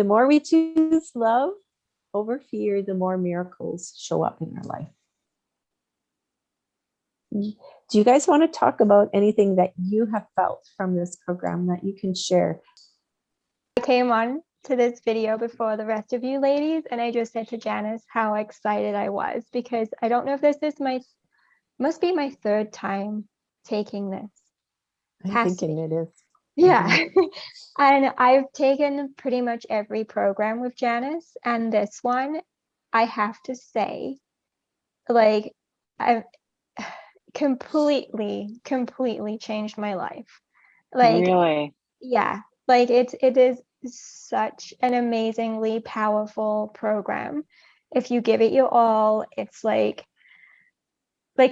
The more we choose love over fear, the more miracles show up in our life. Do you guys want to talk about anything that you have felt from this program that you can share? I came on to this video before the rest of you ladies, and I just said to Janice how excited I was, because I don't know if this is must be my third time taking this. I'm thinking it is. Yeah. And I've taken pretty much every program with Janice, and this one, I have to say, like, I've completely changed my life. Like, Really? yeah, like it is such an amazingly powerful program. If you give it your all, it's like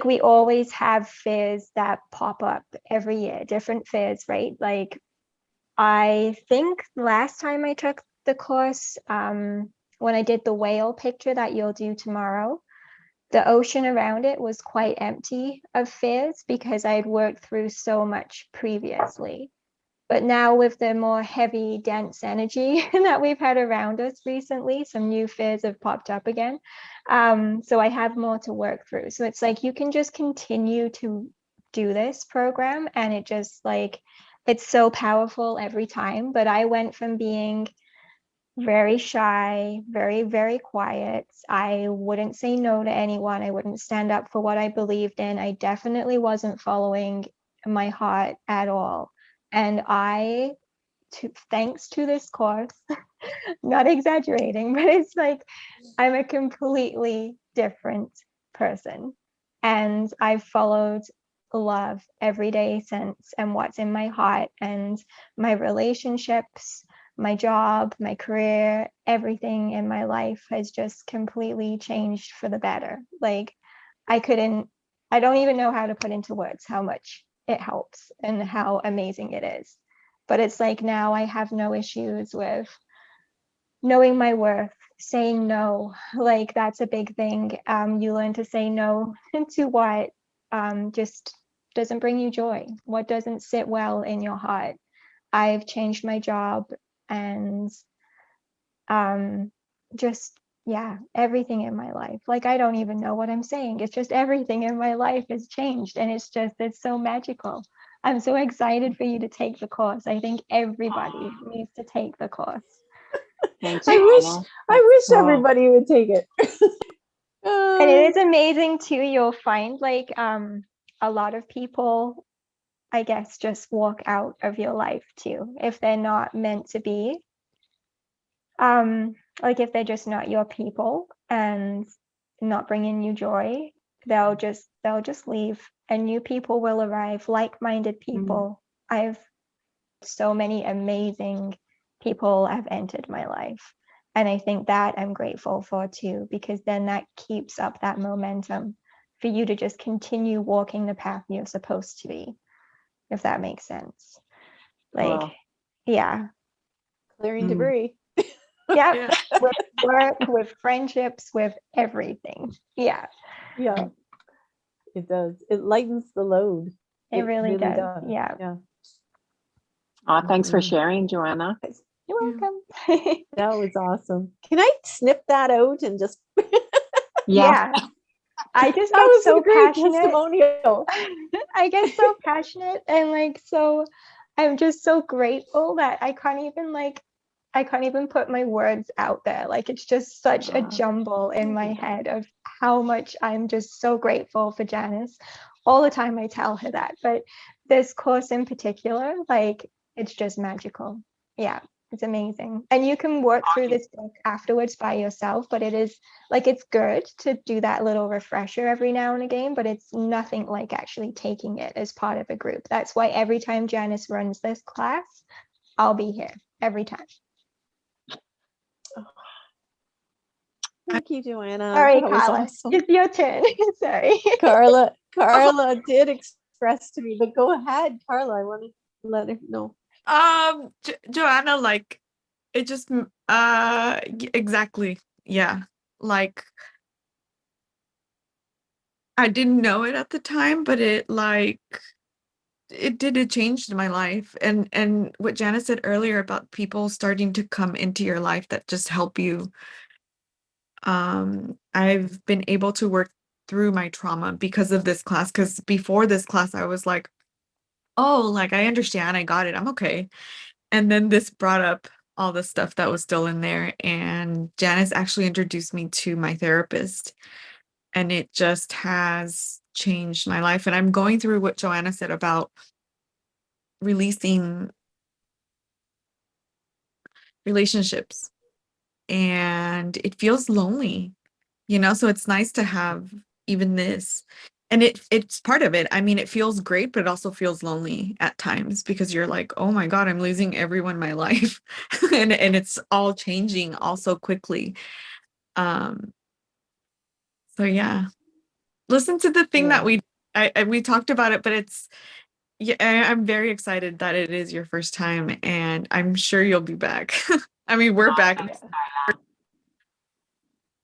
we always have fears that pop up every year, different fears, right? Like, I think last time I took the course, when I did the whale picture that you'll do tomorrow, the ocean around it was quite empty of fears because I'd worked through so much previously. But now with the more heavy, dense energy that we've had around us recently, some new fears have popped up again. So I have more to work through. So it's like you can just continue to do this program, and it just like, it's so powerful every time. But I went from being very shy, very quiet. I wouldn't say no to anyone. I wouldn't stand up for what I believed in. I definitely wasn't following my heart at all. And thanks to this course, not exaggerating, but it's like I'm a completely different person. And I've followed love every day since, and what's in my heart, and my relationships, my job, my career, everything in my life has just completely changed for the better. Like, I don't even know how to put into words how much it helps and how amazing it is. But it's like now I have no issues with knowing my worth, saying no. Like, that's a big thing. You learn to say no to what just doesn't bring you joy, what doesn't sit well in your heart. I've changed my job, and just, yeah, everything in my life. Like, I don't even know what I'm saying. It's just everything in my life has changed, and it's so magical. I'm so excited for you to take the course. I think everybody needs to take the course. Thanks, I wish cool. everybody would take it. And it is amazing too. You'll find like a lot of people, I guess, just walk out of your life too if they're not meant to be. Like, if they're just not your people and not bringing you joy, they'll just leave, and new people will arrive, like-minded people. I've so many amazing people have entered my life, and I think that I'm grateful for too, because then that keeps up that momentum for you to just continue walking the path you're supposed to be, if that makes sense. Like, wow. Yeah, Clearing debris. Yeah. With work, with friendships, with everything. Yeah, it does. It lightens the load. it really does. Yeah. Oh, thanks for sharing, Joanna. You're welcome. That was awesome. Can I snip that out and just Yeah. I just got so passionate. Testimonial. I get so passionate, and like, so I'm just so grateful that I can't even put my words out there. Like, it's just such a jumble in my head of how much I'm just so grateful for Janice. All the time I tell her that, but this course in particular, like, it's just magical. Yeah, it's amazing. And you can work through this book afterwards by yourself, but it is like, it's good to do that little refresher every now and again, but it's nothing like actually taking it as part of a group. That's why every time Janice runs this class, I'll be here every time. Thank you, Joanna. All right, Carla, awesome. It's your turn. Sorry. Carla did express to me, but go ahead, Carla. I want to let her know. Joanna, like, it just exactly, yeah, like, I didn't know it at the time, but it, like, it changed my life. And what Janice said earlier about people starting to come into your life that just help you. I've been able to work through my trauma because of this class, because before this class I was like, oh, like I understand, I got it, I'm okay. And then this brought up all the stuff that was still in there, and Janice actually introduced me to my therapist, and it just has changed my life. And I'm going through what Joanna said about releasing relationships, and it feels lonely, so it's nice to have even this. And it's part of it. I mean, it feels great, but it also feels lonely at times because you're like, oh my God, I'm losing everyone in my life. and it's all changing all so quickly. Um, so yeah. Listen to the thing that we talked about it, but it's, yeah, I'm very excited that it is your first time, and I'm sure you'll be back. I mean, we're back.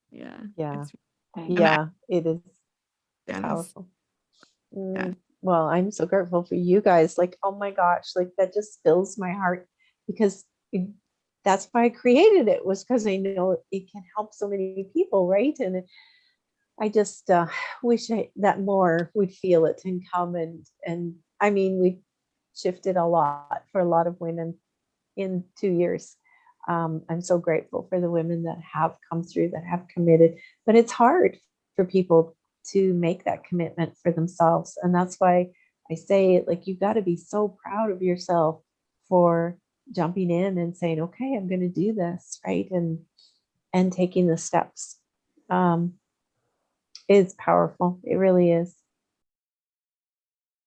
Yeah. Yeah. Thanks. Yeah, it is Janice. powerful. Yeah. Well, I'm so grateful for you guys. Like, oh my gosh, like that just fills my heart because that's why I created it, was because I know it can help so many people, right? And I just wish that more would feel it and come, and I mean, we shifted a lot for a lot of women in 2 years. I'm so grateful for the women that have come through, that have committed, but it's hard for people to make that commitment for themselves. And that's why I say, like, you've got to be so proud of yourself for jumping in and saying, okay, I'm going to do this, right? And taking the steps. Is powerful. It really is.